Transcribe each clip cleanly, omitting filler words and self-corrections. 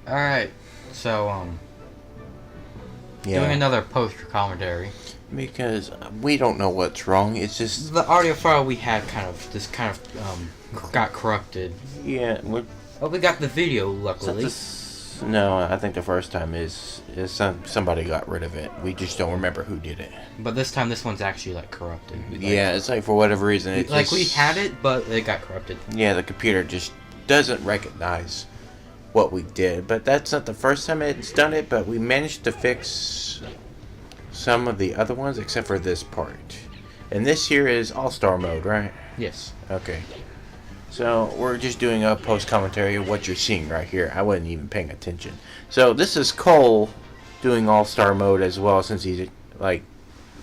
Alright, so, doing another poster commentary. Because we don't know what's wrong. It's just The audio file we had got corrupted. yeah. Oh, we got the video, luckily. No, I think the first time is somebody got rid of it. We just don't remember who did it. But this time, this one's actually, like, corrupted. Yeah, it's like for whatever reason. It like, we had it, but it got corrupted. Yeah, the computer just doesn't recognize what we did. But that's not the first time it's done it, but we managed to fix some of the other ones except for this part. And this here is All-Star mode, right? Yes. Okay. So we're just doing a post commentary of what you're seeing right here. I wasn't even paying attention. So this is Cole doing All-Star mode as well, since he's like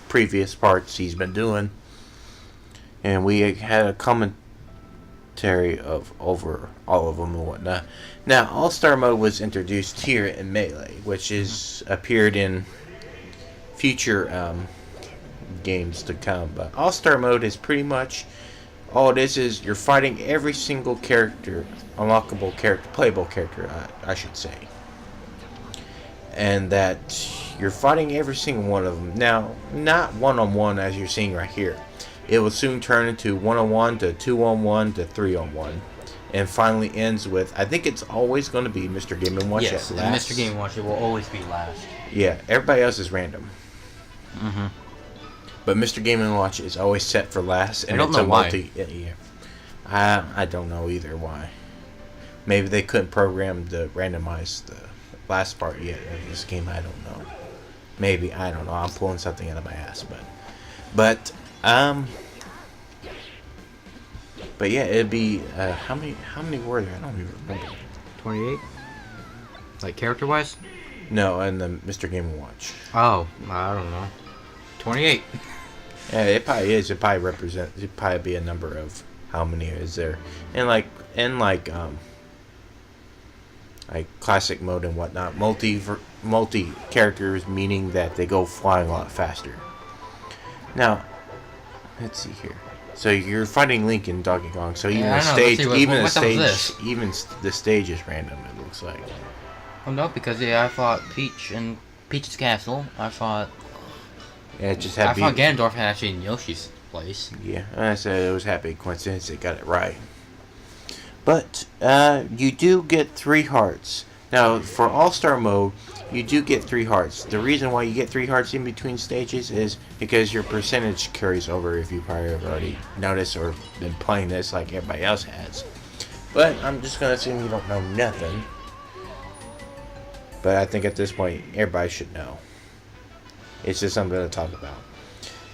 previous parts he's been doing. And we had a commentary of over all of them and whatnot. Now All-Star mode was introduced here in Melee, which is appeared in future games to come. But All-Star mode is pretty much all it is you're fighting every single character, unlockable character, playable character, I should say. And that you're fighting every single one of them. Now, not one-on-one as you're seeing right here. It will soon turn into one-on-one to two-on-one to three-on-one. And finally ends with, I think it's always going to be Mr. Game & Watch yes, at last. Mr. Game & Watch, it will always be last. Yeah, everybody else is random. Mm-hmm. But Mr. Game & Watch is always set for last, and I don't it's know a why. multi. Yeah, I don't know either why. Maybe they couldn't program to randomize the last part yet of this game. I don't know. Maybe I don't know. I'm pulling something out of my ass, but yeah, it'd be how many were there? I don't even remember. 28? Like character-wise? No, and the Mr. Game & Watch. Oh, I don't know. 28. Yeah, it probably is. It probably be a number of how many is there, and like classic mode and whatnot. Multi characters, meaning that they go flying a lot faster. Now, let's see here. So you're fighting Link in Donkey Kong. So even even the stage is random. It looks like. Oh no, because I fought Peach in Peach's Castle. I fought Ganondorf had actually in Yoshi's place. Yeah, I said it was happy coincidence they got it right. But you do get 3 hearts. Now, for All-Star mode, you do get 3 hearts. The reason why you get 3 hearts in between stages is because your percentage carries over, if you probably have already noticed or been playing this like everybody else has. But I'm just going to assume you don't know nothing. But I think at this point, everybody should know. It's just something to talk about.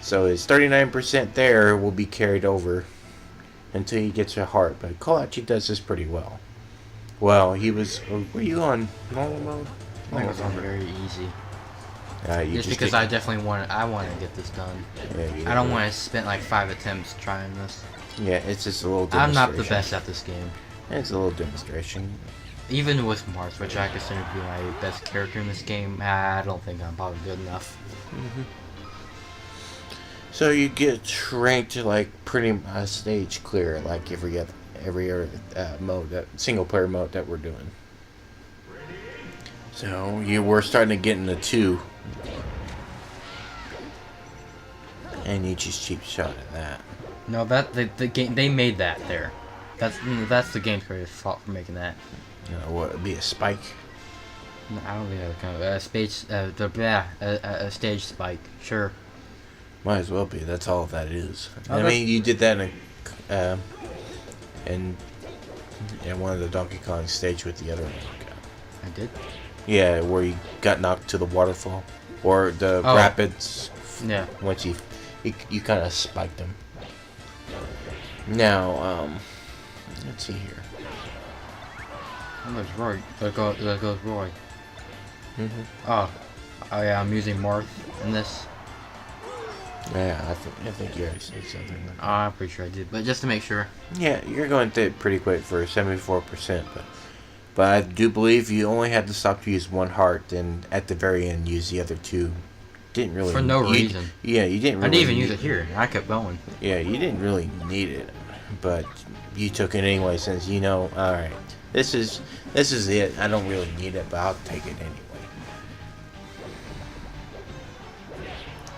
So his 39% there will be carried over until he gets a heart. But Cole actually does this pretty well. Well, he was... Were you on normal mode? I think it was on very easy. Just because I definitely want to get this done. Yeah, I don't want to spend like 5 attempts trying this. Yeah, it's just a little demonstration. I'm not the best at this game. It's a little demonstration. Even with Marth, which I consider to be my best character in this game, I don't think I'm probably good enough. Mm-hmm. So you get ranked like pretty much stage clear, like every other mode, that single player mode that we're doing. So we're starting to get into 2, and you just cheap shot at that. No, that the game they made that there. That's the game's creator's fault for making that. You know, what would be a spike? No, I don't think that's kind of a stage spike. Sure. Might as well be. That's all that is. Oh, I mean, you did that in one of the Donkey Kong stage with the other one. I did. Yeah, where you got knocked to the waterfall or the rapids. Yeah. Once you kind of spiked them. Now, let's see here. Oh, that's right. There goes Roy. Mm-hmm. Oh yeah, I'm using Marth in this. Yeah, I think you already said something. Oh, I'm pretty sure I did, but just to make sure. Yeah, you're going through it pretty quick for 74%, but I do believe you only had to stop to use 1 heart, and at the very end use the other 2. Didn't really for no reason. Yeah, you didn't. Really I didn't even use it here. I kept going. Yeah, you didn't really need it, but you took it anyway since you know. All right, This is it. I don't really need it, but I'll take it anyway.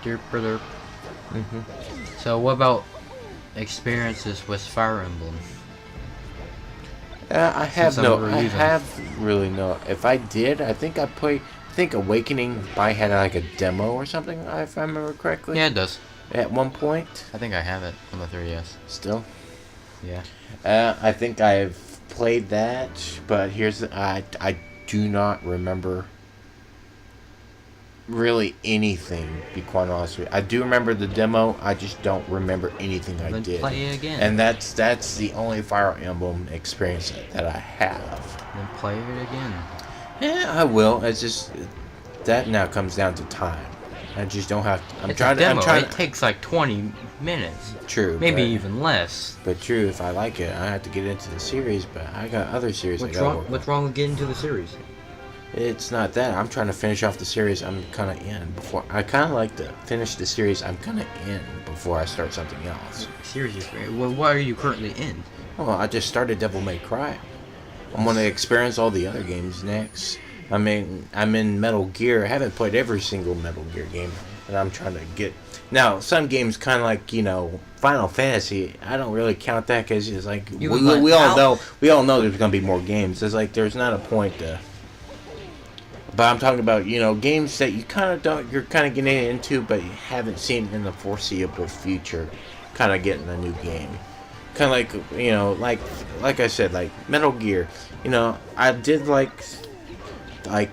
Derp. So what about experiences with Fire Emblem? I have Since I'm no. I using- have really no. If I did, I think I played. I think Awakening probably had like a demo or something, if I remember correctly. Yeah, it does. At one point, I think I have it on the 3DS. still. Yeah. I think I've played that, but I do not remember really anything. To be quite honest with you, I do remember the demo. I just don't remember anything I Then did. play it again. And that's the only Fire Emblem experience that I have. Then play it again. Yeah, I will. It's just that now comes down to time. I just don't have. I'm It's trying. a demo. I'm trying. It takes like 20 minutes. True. Maybe but, even less. But true, if I like it, I have to get into the series. But I got other series. What's I gotta wrong? work What's wrong with getting to the series? on. It's not that. I'm trying to finish off the series. I'm kind of in before. I kind of like to finish the series. I'm kind of in before I start something else. Seriously, what are you currently in? Well, I just started Devil May Cry. I'm gonna experience all the other games next. I'm in Metal Gear. I haven't played every single Metal Gear game, and I'm trying to get. Now, some games kind of like Final Fantasy. I don't really count that because it's like You we would like all know there's gonna be more games. It's like there's not a point to. But I'm talking about games that you kind of don't. You're kind of getting into, but you haven't seen in the foreseeable future. Kind of getting a new game. Kind of like I said, like Metal Gear. I did like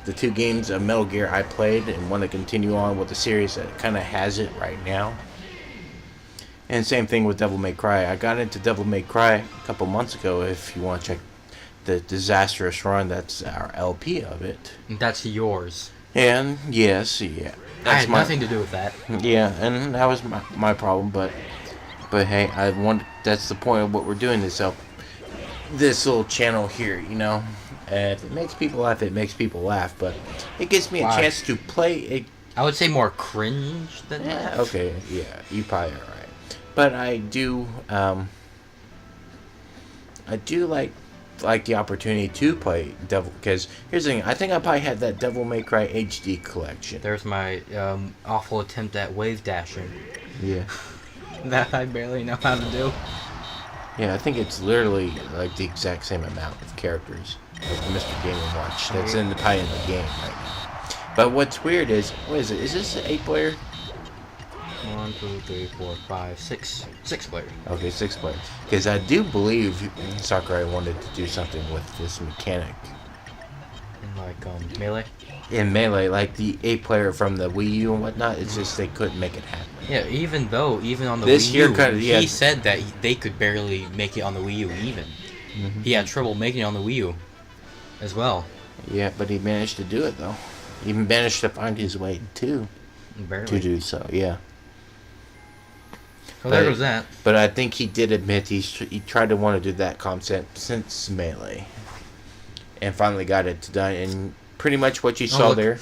the two games of Metal Gear I played and want to continue on with the series that kind of has it right now. And same thing with Devil May Cry. I got into Devil May Cry a couple months ago. If you want to check the Disastrous Run, that's our LP of it. That's yours. And yes, yeah, I had nothing to do with that. Yeah, and that was my problem. But hey, that's the point of what we're doing this little channel here. If it makes people laugh, it makes people laugh. But it gives me a Why? chance to play it. I would say more cringe than that. Okay, yeah, you probably are right. But I do like the opportunity to play Devil. Because here's the thing, I think I probably had that Devil May Cry HD collection. There's my awful attempt at wave dashing Yeah. that I barely know how to do. Yeah, I think it's literally like the exact same amount of characters as Mr. Game & Watch that's probably in the game right now. But what's weird is, what is it? Is this an 8-player? 1, 2, 3, 4, 5, 6. 6 players. Okay, 6 players. Because I do believe Sakurai wanted to do something with this mechanic. And like melee. In Melee, like the 8-player from the Wii U and whatnot, it's just they couldn't make it happen. Yeah, even on the This Wii here U, kinda- yeah. he said that they could barely make it on the Wii U even. Mm-hmm. He had trouble making it on the Wii U as well. Yeah, but he managed to do it though. He managed to find his way to Barely. do so. Yeah. So there goes that. But I think he did admit he tried to want to do that concept since Melee, and finally got it done. And pretty much what you saw look. there,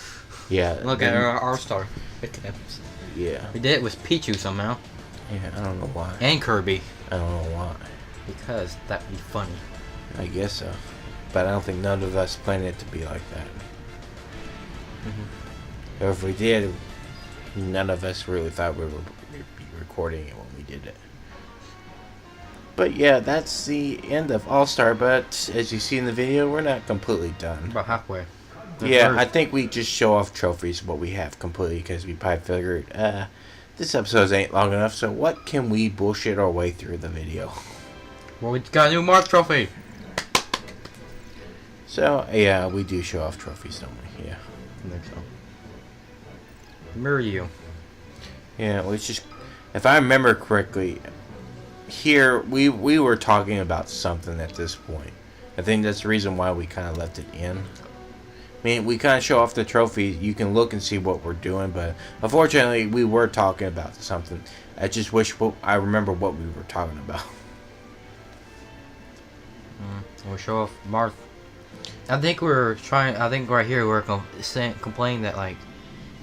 yeah. Look at then- our star attempts. Yeah, We did it with Pichu somehow. yeah. I don't know why. And Kirby. I don't know why. Because that'd be funny. I guess so, but I don't think none of us planned it to be like that. Or if we did, none of us really thought we would be recording it when we did it. But yeah, that's the end of All-Star, but as you see in the video, we're not completely done. About halfway. Yeah, I think we just show off trophies, what we have completely, because we probably figured, this episode ain't long enough, so what can we bullshit our way through the video? Well, we got a new Mark trophy. So, yeah, we do show off trophies, don't we? Yeah. I think so. Mirror you. Yeah, well, it's just, if I remember correctly, here, we were talking about something at this point. I think that's the reason why we kind of left it in. I mean, we kind of show off the trophy. You can look and see what we're doing, but unfortunately, we were talking about something. I just wish I remember what we were talking about. We'll show off Marth. I think right here we're complaining that like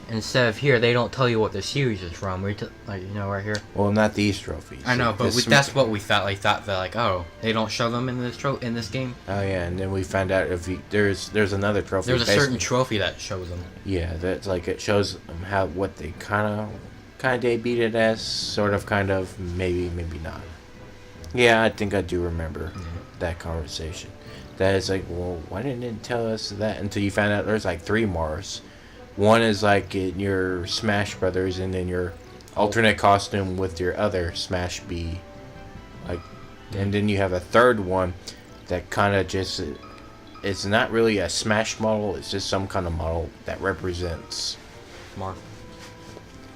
instead of here, they don't tell you what the series is from. Like, you know, right here. Well, not these trophies. I know, but This- that's what we thought. Like, thought that, like, oh, they don't show them in this game. Oh yeah, and then we found out if there's another trophy. There's a certain basically- trophy that shows them. Yeah, that's like it shows them how what they kind of debuted it as, sort of, kind of, maybe not. Yeah, I think I do remember that conversation. That is like, well, why didn't it tell us that until you found out there's like 3 Mars. One is like in your Smash Brothers, and then your alternate costume with your other Smash B, like, and then you have a third one that kind of just, it's not really a Smash model. It's just some kind of model that represents, Mark.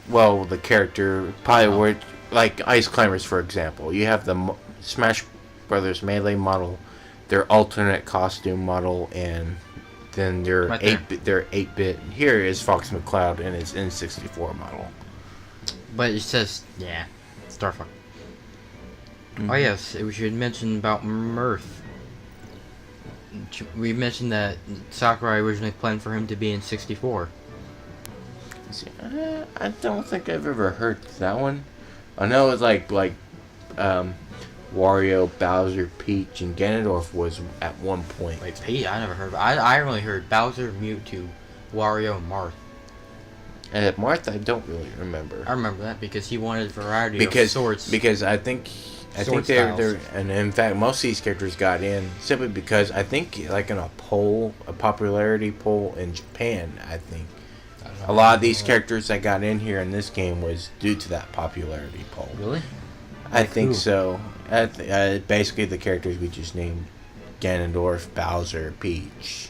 well, the character, probably where, like Ice Climbers, for example. You have the Smash Brothers Melee model, their alternate costume model, and then their Right there. 8-bit. Here is Fox McCloud and his N64 model. But it says, yeah, Star Fox. Oh yes, we should mention about Mirth. We mentioned that Sakurai originally planned for him to be in 64. See, I don't think I've ever heard that one. I know it's like Wario, Bowser, Peach, and Ganondorf was at one point. Wait, Pete, I never heard. I only heard Bowser, Mewtwo, Wario, and Marth. And at Marth, I don't really remember. I remember that because he wanted variety because of swords. because I think Sword they're styles. and in fact most of these characters got in simply because I think, like, in a popularity poll in Japan, I think a lot of these characters that got in here in this game was due to that popularity poll. Really? I Like think who? so. Basically the characters we just named: Ganondorf, Bowser, Peach.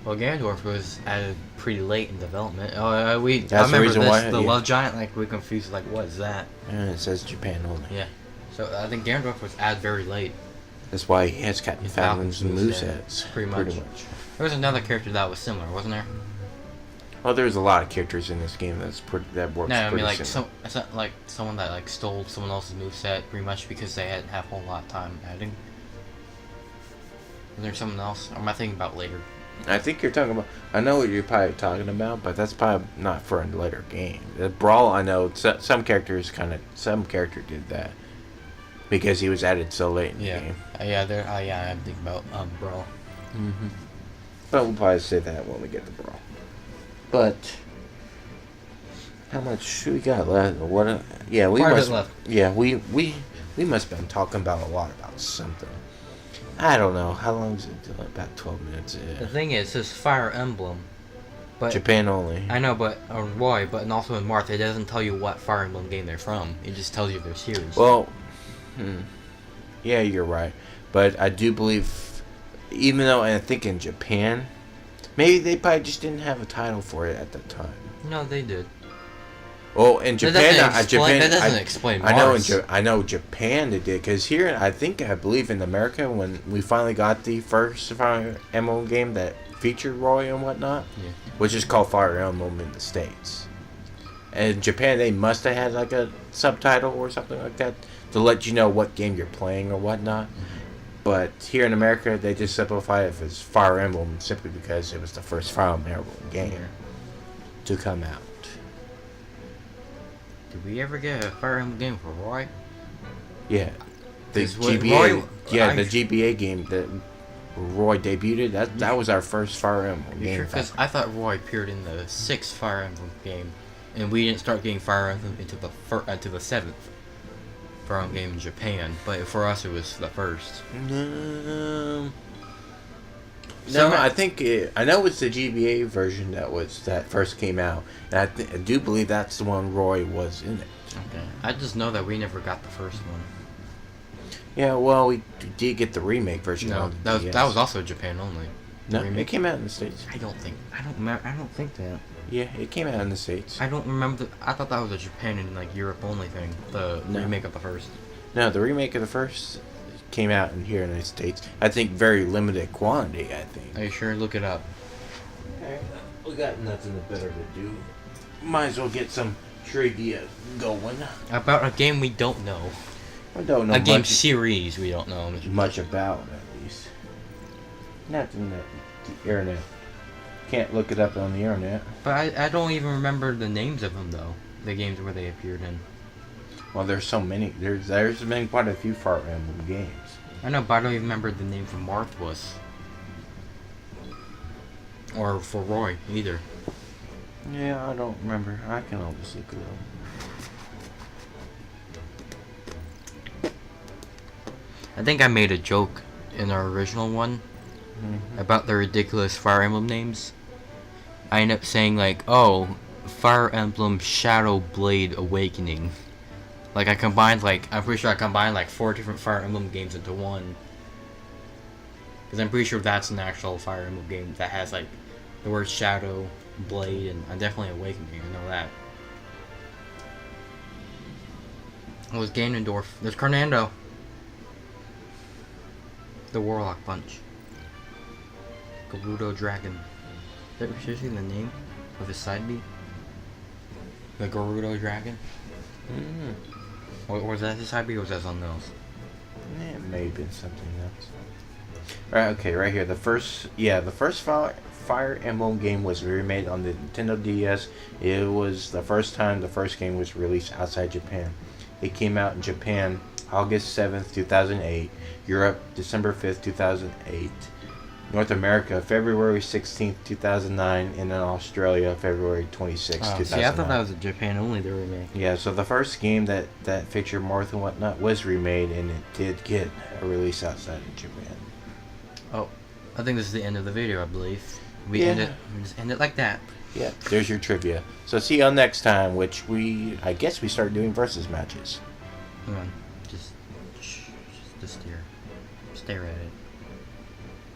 Well, Ganondorf was added pretty late in development. I That's the remember reason this, why, the yeah. Love Giant. Like, we confused. Like, what is that? And it says Japan only. Yeah. So I think Ganondorf was added very late. That's why he has Captain His Falcon's Falcon's movesets. pretty much. There was another character that was similar, wasn't there? Well, there's a lot of characters in this game that works No, I pretty mean, like similar. like someone that like stole someone else's moveset pretty much because they hadn't have a whole lot of time adding. Is there someone else? Or am I thinking about later? I think you're talking about. I know what you're probably talking about, but that's probably not for a later game. The Brawl, I know some character did that because he was added so late in the game. Yeah, I'm thinking about Brawl. Mm-hmm. But we'll probably say that when we get to Brawl. But how much we got left? What? Yeah, we Quite a bit must. left. Yeah, we must have been talking about a lot about something. I don't know. How long is it? About 12 minutes. The Yeah. thing is, this Fire Emblem, but Japan only. I know, but on Roy, but also in Marth, it doesn't tell you what Fire Emblem game they're from. It just tells you their series. Well, yeah, you're right. But I do believe, even though I think in Japan, maybe they probably just didn't have a title for it at the time. No, they did. Well, in Japan, That doesn't explain I know Mars. I know Japan they did, because here I believe in America when we finally got the first Fire Emblem game that featured Roy and whatnot, Yeah. which is called Fire Emblem in the States. And in Japan they must have had like a subtitle or something like that to let you know what game you're playing or whatnot. But here in America they just simplify it as Fire Emblem simply because it was the first Fire Emblem game to come out. Did we ever get a Fire Emblem game for Roy? Yeah, the Is what GBA. Roy- The GBA game that Roy debuted. That was our first Fire Emblem You game. sure? Because I thought Roy appeared in the 6th Fire Emblem game, and we didn't start getting Fire Emblem into the 7th Fire Emblem game in Japan. But for us, it was the first. No, I think I know it's the GBA version that first came out, and I do believe that's the one Roy was in it. Okay. I just know that we never got the first one. Yeah, well, we did get the remake version. No, on the that was, DS. that was also Japan only. No, remake. it came out in the States. I don't think that. Yeah, it came out in the States. I don't remember. I thought that was a Japan and like Europe only thing. The No. remake of the first. No, the remake of the first came out in here in the States. I think very limited quantity. I think. Are you sure? Look it up. Okay, we got nothing better to do. Might as well get some trivia going. About a game we don't know. I don't know A game much, series we don't know. much about, at least. Nothing that the internet Can't look it up on the internet. But I don't even remember the names of them though. The games where they appeared in. Well, there's so many. There's been quite a few Fire Emblem games. I know, but I don't even remember the name for Marthwas. Or for Roy, either. Yeah, I don't remember. I can always look it up. I think I made a joke in our original one about the ridiculous Fire Emblem names. I ended up saying like, oh, Fire Emblem Shadow Blade Awakening. Like I'm pretty sure I combined like 4 different Fire Emblem games into one. Because I'm pretty sure that's an actual Fire Emblem game that has like the word Shadow, Blade, and definitely Awakening. I know that. Oh, it's Ganondorf. There's Carnando. The Warlock Bunch. Gerudo Dragon. Is that seriously the name of his side B? The Gerudo Dragon? Or was that his side B or was that something else? It may have been something else. Right, okay, right here. The first Fire Emblem game was remade on the Nintendo DS. It was the first time the first game was released outside Japan. It came out in Japan August 7th, 2008. Europe, December 5th, 2008. North America, February 16th, 2009. And in Australia, February 26th, 2009. See, I thought that was a Japan only, the remake. Yeah, so the first game that featured Marth and whatnot was remade, and it did get a release outside of Japan. Oh, I think this is the end of the video, I believe. We just end it like that. Yeah, there's your trivia. So see y'all next time, which I guess we start doing versus matches. Come on, just stare at it.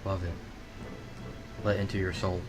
Love it. Let it into your soul.